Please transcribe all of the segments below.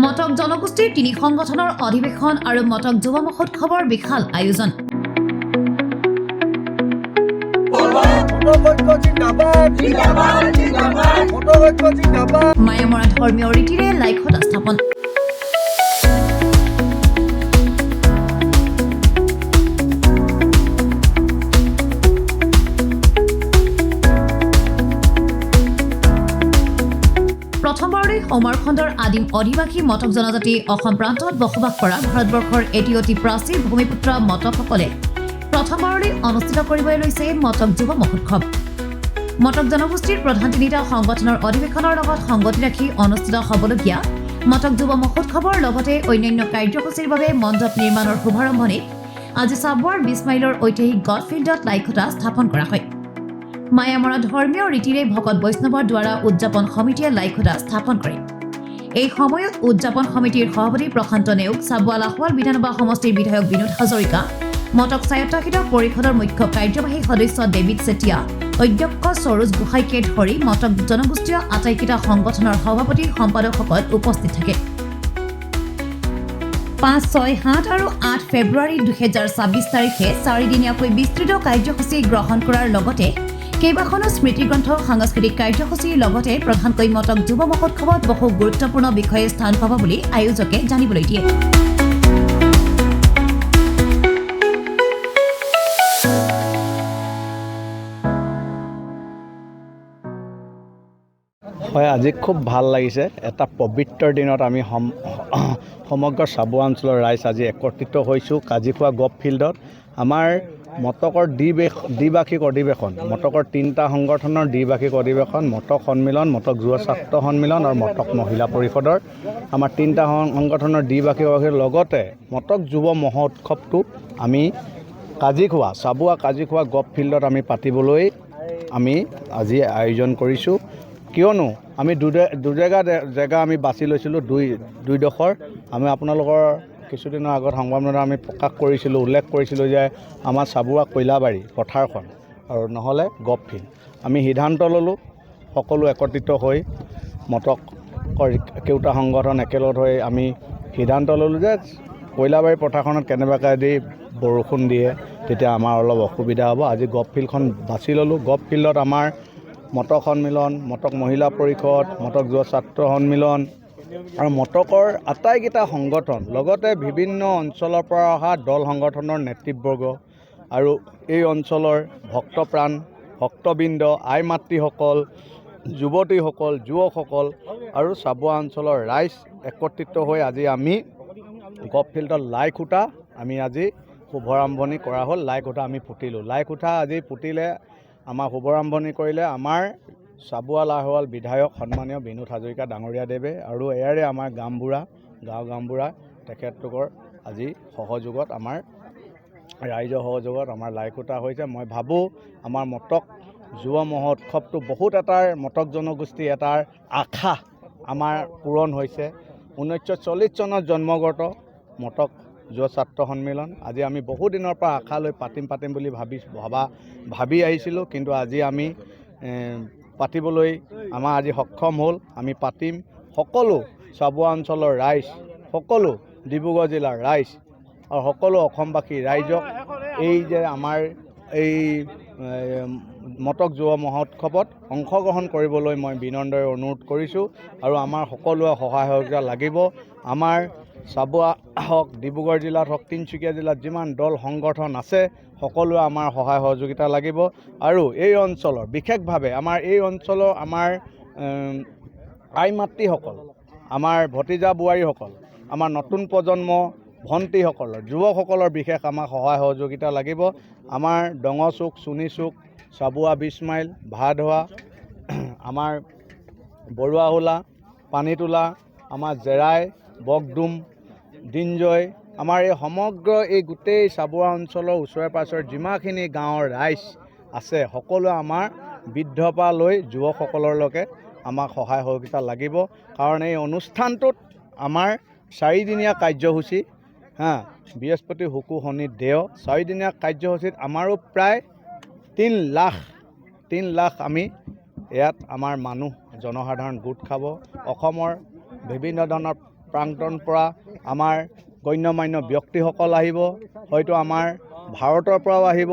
মটক জনগোষ্ঠীৰ 3 সংগঠনৰ অধিৱেশন আৰু মটক যুৱ মহোৎসৱৰ বিশাল আয়োজন। মায়ামৰা ধৰ্মীয় ৰীতিৰে লাইখটা স্থাপন। প্ৰথমবাৰলৈ সৌমাৰখণ্ডৰ আদিম অধিবাসী মটক জনজাতি অসম প্ৰান্তত বসবাস কৰা ভাৰতবৰ্ষৰ এটি অতি প্ৰাচীন ভূমিপুত্ৰ মটকসকলে প্ৰথমবাৰলৈ অনুষ্ঠিত কৰিবলৈ লৈছে মটক যুৱ মহোৎসৱ। মটক জনগোষ্ঠীৰ প্ৰধান 3টা সংগঠনৰ অধিৱেশনৰ লগত সংগতি ৰাখি অনুষ্ঠিত হ'বলগীয়া মটক যুৱ মহোৎসৱৰ লগতে অন্যান্য কাৰ্যসূচীৰ বাবে মণ্ডপ নিৰ্মাণৰ শুভাৰম্ভণিত আজি চাবুৱাৰ 20 মাইলৰ ঐতিহাসিক গড ফিল্ডত লাইখটা স্থাপন কৰা হয়। মায়ামৰা ধৰ্মীয় ৰীতিৰে ভকত বৈষ্ণৱৰ দ্বাৰা উদযাপন সমিতিয়ে লাইখটা স্থাপন কৰে। এই সময়ত উদযাপন সমিতিৰ সভাপতি প্ৰশান্ত নেওগ, চাবুৱা লাহোৱাল বিধানসভা সমষ্টিৰ বিধায়ক বিনোদ হাজৰিকা, মটক স্বায়ত্তশাসিত পৰিষদৰ মুখ্য কাৰ্যবাহী সদস্য ডেভিড চেতিয়া, অধ্যক্ষ সৰোজ গোহাঁইকে ধৰি মটক জনগোষ্ঠীয় আটাইকেইটা সংগঠনৰ সভাপতি সম্পাদকসকল উপস্থিত থাকে। 5, 6, 7 আৰু 8 ফেব্ৰুৱাৰী 2026 তাৰিখে 4দিনীয়াকৈ বিস্তৃত কাৰ্যসূচী গ্ৰহণ কৰাৰ লগতে কেইবাখনো স্মৃতিগ্ৰন্থ সাংস্কৃতিক কাৰ্যসূচীৰ লগতে প্ৰধানকৈ মটক যুৱ মহোৎসৱত বহু গুৰুত্বপূৰ্ণ বিষয়ে স্থান পাব বুলি আয়োজকে জানিবলৈ দিয়ে। হয়, আজি খুব ভাল লাগিছে। এটা পবিত্ৰ দিনত আমি সমগ্ৰ চাবুৱা অঞ্চলৰ ৰাইজ আজি একত্ৰিত হৈছোঁ কাজিখোৱা গভ ফিল্ডত। আমাৰ মটকৰ দ্বিবাৰ্ষিক অধিৱেশন, মটকৰ 3টা সংগঠনৰ দ্বিবাৰ্ষিক অধিৱেশন, মটক সন্মিলন, মটক যুৱ ছাত্ৰ সন্মিলন আৰু মটক মহিলা পৰিষদৰ আমাৰ 3টা সংগঠনৰ দ্বিবাৰ্ষিক লগতে মটক যুৱ মহোৎসৱটো আমি চাবুৱা কাজিখোৱা গভ ফিল্ডত আমি পাতিবলৈ আমি আজি আয়োজন কৰিছোঁ। কিয়নো আমি জেগা আমি বাছি লৈছিলোঁ দুইডোখৰ। আমি আপোনালোকৰ কিছুদিনৰ আগত সংবাদমেলত আমি উল্লেখ কৰিছিলোঁ যে আমাৰ চাবুৱা কয়লাবাৰী পথাৰখন আৰু নহ'লে গভ ফিল্ড। আমি সিদ্ধান্ত ল'লোঁ সকলো একত্ৰিত হৈ মটকৰ কেইটা সংগঠন একেলগ হৈ আমি সিদ্ধান্ত ল'লোঁ যে কয়লাবাৰী পথাৰখনত কেনেবাকৈ যদি বৰষুণ দিয়ে তেতিয়া আমাৰ অলপ অসুবিধা হ'ব। আজি গভ ফিল্ডখন বাছি ল'লোঁ। গভ ফিল্ডত আমাৰ মটক সন্মিলন, মটক মহিলা পৰিষদ, মটক যুৱ ছাত্ৰ সন্মিলন আৰু মটকৰ আটাইকেইটা সংগঠন লগতে বিভিন্ন অঞ্চলৰ পৰা অহা দল সংগঠনৰ নেতৃবৰ্গ আৰু এই অঞ্চলৰ ভক্তপ্ৰাণ ভক্তবৃন্দ, আই মাতৃসকল, যুৱতীসকল, যুৱকসকল আৰু চাবুৱা অঞ্চলৰ ৰাইজ একত্ৰিত হৈ আজি আমি গভ ফিল্ডত লাইখুটা আমি আজি শুভাৰম্ভণি কৰা হ'ল। লাইখুটা আমি পুতিলোঁ। লাইখুটা আজি পুতিলে আমাৰ শুভাৰম্ভণি কৰিলে আমাৰ চাবুৱা লাহোৱাল বিধায়ক সন্মানীয় বিনোদ হাজৰিকা ডাঙৰীয়াদেৱে আৰু এয়াৰে আমাৰ গাঁওবুঢ়া তেখেতলোকৰ আজি সহযোগত আমাৰ ৰাইজৰ সহযোগত আমাৰ লাইখুটা হৈছে। মই ভাবোঁ আমাৰ মটক যুৱ মহোৎসৱটো বহুত মটক জনগোষ্ঠী এটাৰ আশা আমাৰ পূৰণ হৈছে। 1940 চনত জন্মগত মটক যুৱ ছাত্ৰ সন্মিলন আজি আমি বহুদিনৰ পৰা আশা লৈ পাতিম বুলি ভাবি আহিছিলোঁ, কিন্তু আজি আমি পাতিবলৈ আমাৰ আজি সক্ষম হ'ল। আমি পাতিম। সকলো চাবুৱা অঞ্চলৰ ৰাইজ, সকলো ডিব্ৰুগড় জিলাৰ ৰাইজ আৰু সকলো অসমবাসী ৰাইজক এই যে আমাৰ এই মটক যুৱ মহোৎসৱত অংশগ্ৰহণ কৰিবলৈ মই বিনম্ৰৰে অনুৰোধ কৰিছোঁ আৰু আমাৰ সকলোৱে সহায় সহযোগিতা লাগিব। আমাৰ চাবুৱা হওক, ডিব্ৰুগড় জিলাত হওক, তিনিচুকীয়া জিলাত যিমান দল সংগঠন আছে সকলোৱে আমাৰ সহায় সহযোগিতা লাগিব। আৰু এই অঞ্চলৰ বিশেষভাৱে আমাৰ এই অঞ্চলৰ আমাৰ আই মাতৃসকল, আমাৰ ভতিজা বোৱাৰীসকল, আমাৰ নতুন প্ৰজন্ম ভণ্টিসকলৰ, যুৱকসকলৰ বিশেষ আমাক সহায় সহযোগিতা লাগিব। আমাৰ ডঙচুক, চুনিচুক, চাবুৱা 20 মাইল, ভাধোৱা, আমাৰ বৰুৱাহোলা, পানীতোলা, আমাৰ জেৰাই, বগডুম, দিনজয়, আমাৰ এই সমগ্ৰ এই গোটেই চাবুৱা অঞ্চলৰ ওচৰে পাঁজৰে যিমানখিনি গাঁৱৰ ৰাইজ আছে সকলোৱে আমাৰ বৃদ্ধৰ পৰা লৈ যুৱকসকললৈকে আমাক সহায় সহযোগিতা লাগিব। কাৰণ এই অনুষ্ঠানটোত আমাৰ 4দিনীয়া কাৰ্যসূচী, বৃহস্পতি, শুক্ৰ, শনি, দেও 4দিনীয়া কাৰ্যসূচীত আমাৰো প্ৰায় 3 লাখ আমি ইয়াত আমাৰ মানুহ জনসাধাৰণ গোট খাব। অসমৰ বিভিন্ন ধৰণৰ প্ৰান্তৰৰ পৰা আমাৰ গণ্যমান্য ব্যক্তিসকল আহিব, হয়তো আমাৰ ভাৰতৰ পৰাও আহিব,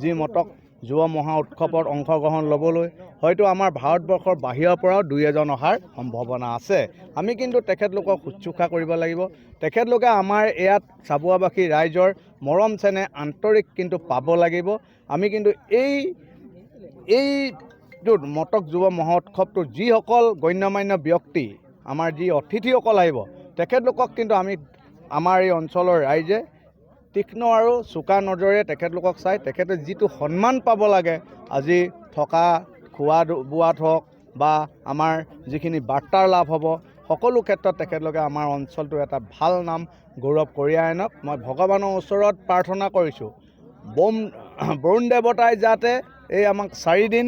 যি মটক যুৱ মহা উৎসৱত অংশগ্ৰহণ ল'বলৈ, হয়তো আমাৰ ভাৰতবৰ্ষৰ বাহিৰৰ পৰাও দুই এজন অহাৰ সম্ভাৱনা আছে। আমি কিন্তু তেখেতলোকক শুশ্ৰূষা কৰিব লাগিব। তেখেতলোকে আমাৰ ইয়াত চাবুৱাবাসী ৰাইজৰ মৰম চেনেহ আন্তৰিক কিন্তু পাব লাগিব। আমি কিন্তু এইটো মটক যুৱ মহোৎসৱটো যিসকল গণ্যমান্য ব্যক্তি, আমাৰ যি অতিথিসকল আহিব, তেখেতলোকক কিন্তু আমাৰ এই অঞ্চলৰ ৰাইজে তীক্ষ্ণ আৰু চোকা নজৰে তেখেতলোকক চাই তেখেতে যিটো সন্মান পাব লাগে, আজি থকা খোৱা বোৱাত হওক বা আমাৰ যিখিনি বাৰ্তাৰ লাভ হ'ব, সকলো ক্ষেত্ৰত তেখেতলোকে আমাৰ অঞ্চলটো এটা ভাল নাম গৌৰৱ কঢ়িয়াই আনক মই ভগৱানৰ ওচৰত প্ৰাৰ্থনা কৰিছোঁ। বৰুণ দেৱতাই যাতে এই আমাক 4 দিন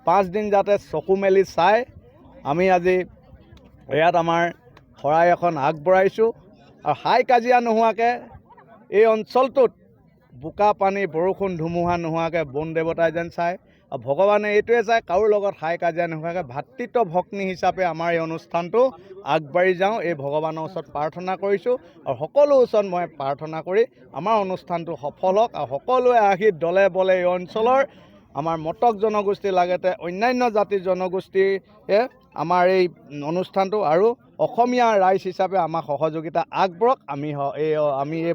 5 দিন যাতে চকু মেলি চাই আমি আজি ইয়াত আমাৰ শৰাই এখন আগবঢ়াইছোঁ। আৰু হাই কাজিয়া নোহোৱাকৈ এই অঞ্চলটোত বোকা পানী বৰষুণ ধুমুহা নোহোৱাকৈ বৰুণ দেৱতাই যেন চায়, আৰু ভগৱানে এইটোৱে চায় কাৰো লগত হাই কাজিয়া নোহোৱাকৈ ভাতৃত্ব ভগ্নী হিচাপে আমাৰ এই অনুষ্ঠানটো আগবাঢ়ি যাওঁ, এই ভগৱানৰ ওচৰত প্ৰাৰ্থনা কৰিছোঁ। আৰু সকলো ওচৰত মই প্ৰাৰ্থনা কৰি আমাৰ অনুষ্ঠানটো সফল হওক, আৰু সকলোৱে আহি দলে বলে এই অঞ্চলৰ আমাৰ মটক জনগোষ্ঠীৰ লগতে অন্যান্য জাতি জনগোষ্ঠীয়ে আমাৰ এই অনুষ্ঠানটো আৰু অসমীয়া ৰাইজ হিচাপে আমাক সহযোগিতা আগবঢ়াওক। আমি এই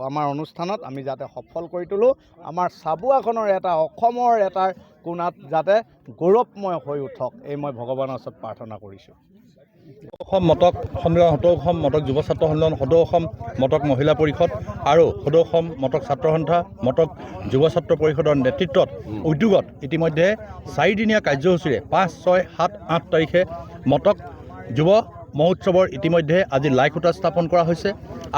আমাৰ অনুষ্ঠানত আমি যাতে সফল কৰি তোলোঁ, আমাৰ চাবুৱাখনৰ অসমৰ এটা কোণাত যাতে গৌৰৱময় হৈ উঠক, এই মই ভগৱানৰ ওচৰত প্ৰাৰ্থনা কৰিছোঁ। অসম মটক সন্মিলন, সদৌ অসম মটক যুৱ ছাত্ৰ সন্মিলন, সদৌ অসম মটক মহিলা পৰিষদ আৰু সদৌ অসম মটক ছাত্ৰ সন্থা, মটক যুৱ ছাত্ৰ পৰিষদৰ নেতৃত্বত উদ্যোগত ইতিমধ্যে 4 দিনীয়া কাৰ্যসূচীৰে 5, 6, 7, 8 তাৰিখে মটক যুৱ মহোৎসৱৰ ইতিমধ্যে আজি লাই খুঁটা স্থাপন কৰা হৈছে।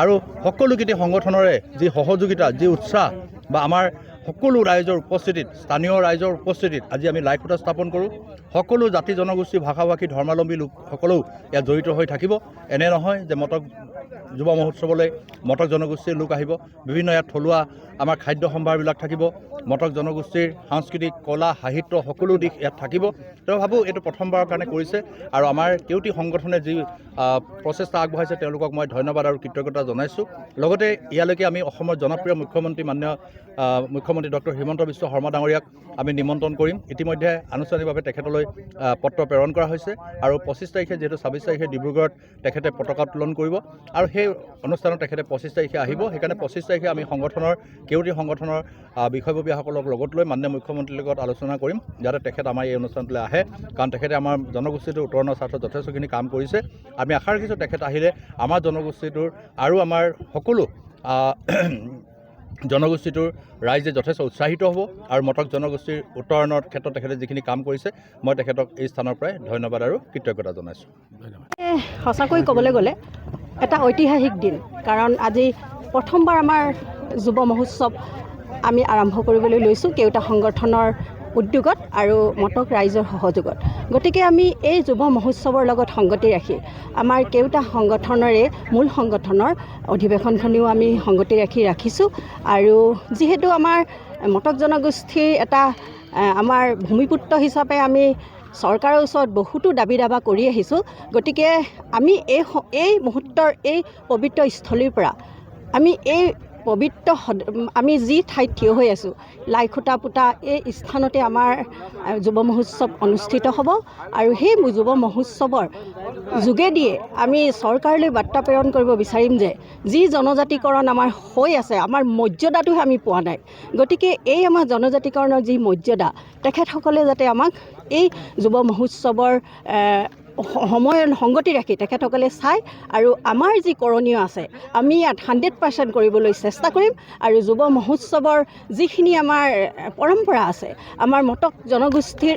আৰু সকলোকেইটি সংগঠনৰে যি সহযোগিতা, যি উৎসাহ বা আমাৰ সকলো ৰাইজৰ উপস্থিতিত, স্থানীয় ৰাইজৰ উপস্থিতিত আজি আমি লাই খুঁটা স্থাপন কৰোঁ। সকলো জাতি জনগোষ্ঠী, ভাষাভাষী, ধৰ্মাৱলম্বী লোকসকলেও ইয়াত জড়িত হৈ থাকিব। এনে নহয় যে মটক যুৱ মহোৎসৱলৈ মটক জনগোষ্ঠীৰ লোক আহিব, বিভিন্ন ইয়াত থলুৱা আমাৰ খাদ্য সম্ভাৰবিলাক থাকিব, মটক জনগোষ্ঠীৰ সাংস্কৃতিক কলা সাহিত্য সকলো দিশ ইয়াত থাকিব। তেওঁ ভাবোঁ এইটো প্ৰথমবাৰৰ কাৰণে কৰিছে, আৰু আমাৰ কেউটি সংগঠনে যি প্ৰচেষ্টা আগবঢ়াইছে তেওঁলোকক মই ধন্যবাদ আৰু কৃতজ্ঞতা জনাইছোঁ। লগতে ইয়ালৈকে আমি অসমৰ জনপ্ৰিয় মুখ্যমন্ত্ৰী মাননীয় মুখ্যমন্ত্ৰী ডক্টৰ হিমন্ত বিশ্ব শৰ্মা ডাঙৰীয়াক আমি নিমন্ত্ৰণ কৰিম। ইতিমধ্যে আনুষ্ঠানিকভাৱে তেখেতলৈ পত্ৰ প্ৰেৰণ কৰা হৈছে, আৰু 25 তাৰিখে যিহেতু 26 তাৰিখে ডিব্ৰুগড়ত তেখেতে পতাকা উত্তোলন কৰিব, আৰু সেই অনুষ্ঠানত তেখেতে 25 তাৰিখে আহিব। সেইকাৰণে 25 তাৰিখে আমি সংগঠনৰ কেউটি সংগঠনৰ বিষয়ববীয়াসকলক লগত লৈ মাননীয় মুখ্যমন্ত্ৰীৰ লগত আলোচনা কৰিম, যাতে তেখেত আমাৰ এই অনুষ্ঠানটোলৈ আহে, কাৰণ তেখেতে আমাৰ জনগোষ্ঠীটোৰ উত্তৰণৰ স্বাৰ্থত যথেষ্টখিনি কাম কৰিছে। আমি আশা ৰাখিছোঁ তেখেত আহিলে আমাৰ জনগোষ্ঠীটোৰ আৰু আমাৰ সকলো জনগোষ্ঠীটোৰ ৰাইজে যথেষ্ট উৎসাহিত হ'ব, আৰু মটক জনগোষ্ঠীৰ উত্তৰণৰ ক্ষেত্ৰত তেখেতে যিখিনি কাম কৰিছে মই তেখেতক এই স্থানৰ পৰাই ধন্যবাদ আৰু কৃতজ্ঞতা জনাইছোঁ। সঁচাকৈ ক'বলৈ গ'লে এটা ঐতিহাসিক দিন, কাৰণ আজি প্ৰথমবাৰ আমাৰ যুৱ মহোৎসৱ আমি আৰম্ভ কৰিবলৈ লৈছোঁ কেওটা সংগঠনৰ উদ্যোগত আৰু মটক ৰাইজৰ সহযোগত। গতিকে আমি এই যুৱ মহোৎসৱৰ লগত সংগতি ৰাখি আমাৰ কেওটা সংগঠনৰে মূল সংগঠনৰ অধিৱেশনখনিও আমি সংগতি ৰাখিছোঁ। আৰু যিহেতু আমাৰ মটক জনগোষ্ঠীৰ এটা আমাৰ ভূমিপুত্ৰ হিচাপে আমি চৰকাৰৰ ওচৰত বহুতো দাবী দাবা কৰি আহিছোঁ, গতিকে আমি এই মুহূৰ্তৰ এই পবিত্ৰ স্থলীৰ পৰা আমি এই আমি যি ঠাইত থিয় হৈ আছোঁ, লাই খুঁটা পোতা এই স্থানতে আমাৰ যুৱ মহোৎসৱ অনুষ্ঠিত হ'ব। আৰু সেই যুৱ মহোৎসৱৰ যোগেদিয়ে আমি চৰকাৰলৈ বাৰ্তা প্ৰেৰণ কৰিব বিচাৰিম যে যি জনজাতিকৰণ আমাৰ হৈ আছে, আমাৰ মৰ্যাদাটোহে আমি পোৱা নাই। গতিকে এই আমাৰ জনজাতিকৰণৰ যি মৰ্যাদা, তেখেতসকলে যাতে আমাক এই যুৱ মহোৎসৱৰ সংগতি ৰাখি তেখেতসকলে চাই, আৰু আমাৰ যি কৰণীয় আছে আমি ইয়াত 100% কৰিবলৈ চেষ্টা কৰিম। আৰু যুৱ মহোৎসৱৰ যিখিনি আমাৰ পৰম্পৰা আছে, আমাৰ মটক জনগোষ্ঠীৰ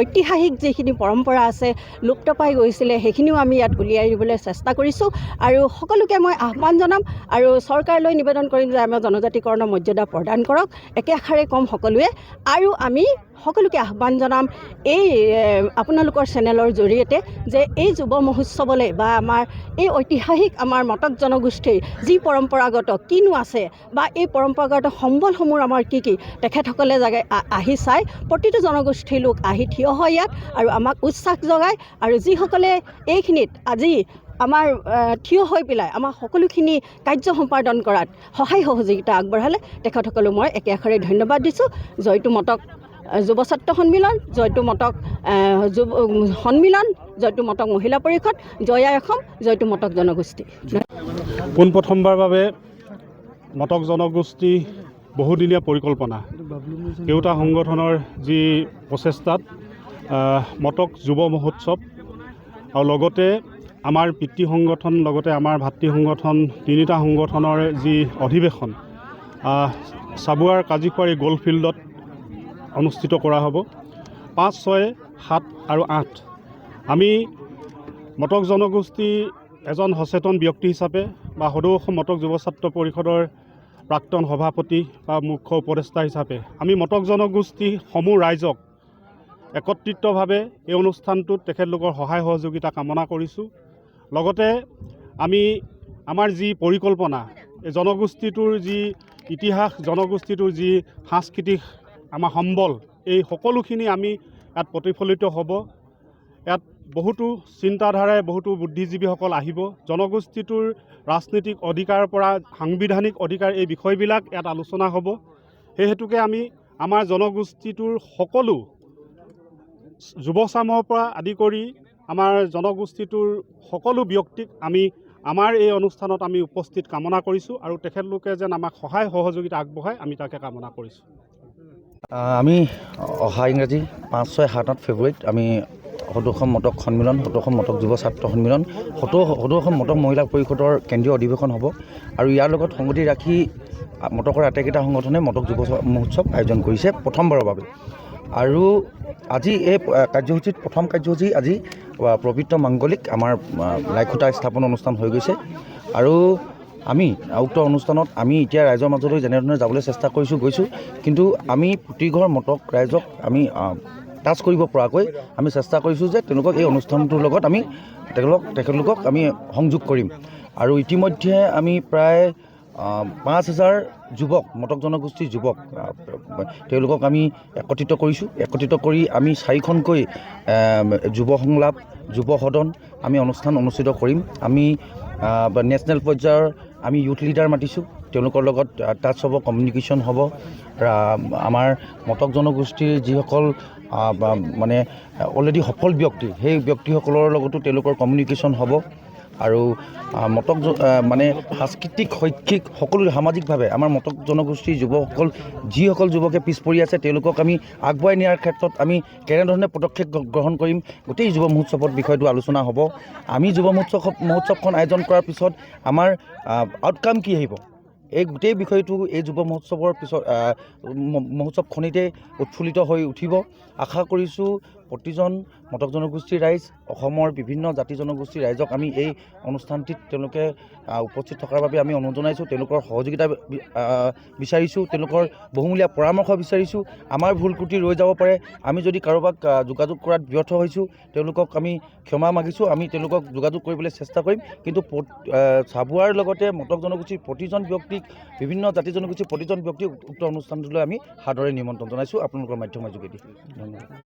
ঐতিহাসিক যিখিনি পৰম্পৰা আছে, লুপ্ত পাই গৈছিলে, সেইখিনিও আমি ইয়াত উলিয়াই দিবলৈ চেষ্টা কৰিছোঁ। আৰু সকলোকে মই আহ্বান জনাম আৰু চৰকাৰলৈ নিবেদন কৰিম যে আমাৰ জনজাতিকৰণৰ মৰ্যাদা প্ৰদান কৰক, একে আষাৰে ক'ম সকলোৱে। আৰু আমি সকলোকে আহ্বান জনাম এই আপোনালোকৰ চেনেলৰ জৰিয়তে যে এই যুৱ মহোৎসৱলৈ বা আমাৰ এই ঐতিহাসিক আমাৰ মটক জনগোষ্ঠীৰ যি পৰম্পৰাগত কিনো আছে বা এই পৰম্পৰাগত সম্বলসমূহ আমাৰ কি তেখেতসকলে আহি চাই, প্ৰতিটো জনগোষ্ঠীৰ লোক আহি থিয় হয় ইয়াত আৰু আমাক উৎসাহ জগায়। আৰু যিসকলে এইখিনিত আজি আমাৰ থিয় হৈ পেলাই আমাৰ সকলোখিনি কাৰ্য সম্পাদন কৰাত সহায় সহযোগিতা আগবঢ়ালে তেখেতসকলক মই একে আখৰে ধন্যবাদ দিছোঁ। জয়টো মটক যুৱ ছাত্ৰ সন্মিলন, জয়টো মটক সন্মিলন, জয়টো মটক মহিলা পৰিষদ, জয় আই অসম, জয়টো মটক জনগোষ্ঠী। পোনপ্ৰথমবাৰ বাবে মটক জনগোষ্ঠী বহুদিনীয়া পৰিকল্পনা কেওটা সংগঠনৰ যি প্ৰচেষ্টাত মটক যুৱ মহোৎসৱ আৰু লগতে আমাৰ পিতৃ সংগঠন লগতে আমাৰ ভাতৃ সংগঠন তিনিটা সংগঠনৰ যি অধিৱেশন চাবুৱাৰ কাজিখোৱাৰী গ'ল্ড ফিল্ডত অনুষ্ঠিত কৰা হ'ব 5, 6, 7 আৰু 8। আমি মটক জনগোষ্ঠী এজন সচেতন ব্যক্তি হিচাপে বা সদৌ অসম মটক যুৱ ছাত্ৰ পৰিষদৰ প্ৰাক্তন সভাপতি বা মুখ্য উপদেষ্টা হিচাপে আমি মটক জনগোষ্ঠী সমূহ ৰাইজক একত্ৰিতভাৱে এই অনুষ্ঠানটোত তেখেতলোকৰ সহায় সহযোগিতা কামনা কৰিছোঁ। লগতে আমি আমাৰ যি পৰিকল্পনা এই জনগোষ্ঠীটোৰ যি ইতিহাস, জনগোষ্ঠীটোৰ যি সাংস্কৃতিক আমাৰ সম্বল, এই সকলোখিনি আমি ইয়াত প্ৰতিফলিত হ'ব। ইয়াত বহুতো চিন্তাধাৰাই বহুতো বুদ্ধিজীৱীসকল আহিব। জনগোষ্ঠীটোৰ ৰাজনৈতিক অধিকাৰৰ পৰা সাংবিধানিক অধিকাৰ এই বিষয়বিলাক ইয়াত আলোচনা হ'ব। সেই হেতুকে আমি আমাৰ জনগোষ্ঠীটোৰ সকলো যুৱচামৰ পৰা আদি কৰি আমাৰ জনগোষ্ঠীটোৰ সকলো ব্যক্তিক আমি আমাৰ এই অনুষ্ঠানত আমি উপস্থিত কামনা কৰিছোঁ আৰু তেখেতলোকে যেন আমাক সহায় সহযোগিতা আগবঢ়ায় আমি তাকে কামনা কৰিছোঁ। আমি অহা ইংৰাজী 5, 6, 7, 8 ফেব্ৰুৱাৰীত আমি সদৌ অসম মটক সন্মিলন, সদৌ অসম মটক যুৱ ছাত্ৰ সন্মিলন, সদৌ অসম মটক মহিলা পৰিষদৰ কেন্দ্ৰীয় অধিৱেশন হ'ব আৰু ইয়াৰ লগত সংগতি ৰাখি মটকৰ আটাইকেইটা সংগঠনে মটক যুৱ মহোৎসৱ আয়োজন কৰিছে প্ৰথমবাৰৰ বাবে। আৰু আজি এই কাৰ্যসূচীত প্ৰথম কাৰ্যসূচী আজি পবিত্ৰ মাংগলিক আমাৰ লাইখুটা স্থাপন অনুষ্ঠান হৈ গৈছে আৰু আমি উক্ত অনুষ্ঠানত আমি এতিয়া ৰাইজৰ মাজলৈ যেনেধৰণে যাবলৈ চেষ্টা গৈছোঁ কিন্তু আমি প্ৰতিঘৰ মটক ৰাইজক আমি টাচ কৰিব পৰাকৈ আমি চেষ্টা কৰিছোঁ যে তেওঁলোকক এই অনুষ্ঠানটোৰ লগত আমি তেখেতলোকক আমি সংযোগ কৰিম। আৰু ইতিমধ্যে আমি প্ৰায় 5,000 যুৱক, মটক জনগোষ্ঠীৰ যুৱক তেওঁলোকক আমি একত্ৰিত কৰিছোঁ। একত্ৰিত কৰি আমি 4খনকৈ যুৱ সংলাপ, যুৱ সদন আমি অনুষ্ঠান অনুষ্ঠিত কৰিম। আমি নেশ্যনেল পৰ্যায়ৰ আমি ইউথ লিডাৰ মাতিছোঁ, তেওঁলোকৰ লগত টাচ হ'ব, কমিউনিকেশ্যন হ'ব। আমাৰ মটক জনগোষ্ঠীৰ যিসকল মানে অলৰেডি সফল ব্যক্তি, সেই ব্যক্তিসকলৰ লগতো তেওঁলোকৰ কমিউনিকেশ্যন হ'ব। আৰু মটক মানে সাংস্কৃতিক, শৈক্ষিক সকলো সামাজিকভাৱে আমাৰ মটক জনগোষ্ঠীৰ যুৱকসকল যিসকল যুৱকে পিছ পৰি আছে তেওঁলোকক আমি আগুৱাই নিয়াৰ ক্ষেত্ৰত আমি কেনেধৰণে পদক্ষেপ গ্ৰহণ কৰিম গোটেই যুৱ মহোৎসৱৰ বিষয়টো আলোচনা হ'ব। আমি যুৱ মহোৎসৱখন আয়োজন কৰাৰ পিছত আমাৰ আউটকাম কি আহিব এই গোটেই বিষয়টো এই যুৱ মহোৎসৱৰ পিছত মহোৎসৱখনিতে উৎফুল্লিত হৈ উঠিব। আশা কৰিছোঁ প্ৰতিজন মটক জনগোষ্ঠীৰ ৰাইজ, অসমৰ বিভিন্ন জাতি জনগোষ্ঠীৰ ৰাইজক আমি এই অনুষ্ঠানটিত তেওঁলোকে উপস্থিত থকাৰ বাবে আমি অনুৰোধ জনাইছোঁ। তেওঁলোকৰ সহযোগিতা বিচাৰিছোঁ, তেওঁলোকৰ বহুমূলীয়া পৰামৰ্শ বিচাৰিছোঁ। আমাৰ ভুল ত্ৰুটি ৰৈ যাব পাৰে, আমি যদি কাৰোবাক যোগাযোগ কৰাত ব্যৰ্থ হৈছোঁ তেওঁলোকক আমি ক্ষমা মাগিছোঁ। আমি তেওঁলোকক যোগাযোগ কৰিবলৈ চেষ্টা কৰিম। কিন্তু চাবুৱাৰ লগতে মটক জনগোষ্ঠীৰ প্ৰতিজন ব্যক্তিক, বিভিন্ন জাতি জনগোষ্ঠীৰ প্ৰতিজন ব্যক্তিক উক্ত অনুষ্ঠানটোলৈ আমি সাদৰে নিমন্ত্ৰণ জনাইছোঁ আপোনালোকৰ মাধ্যমৰ যোগেদি। ধন্যবাদ।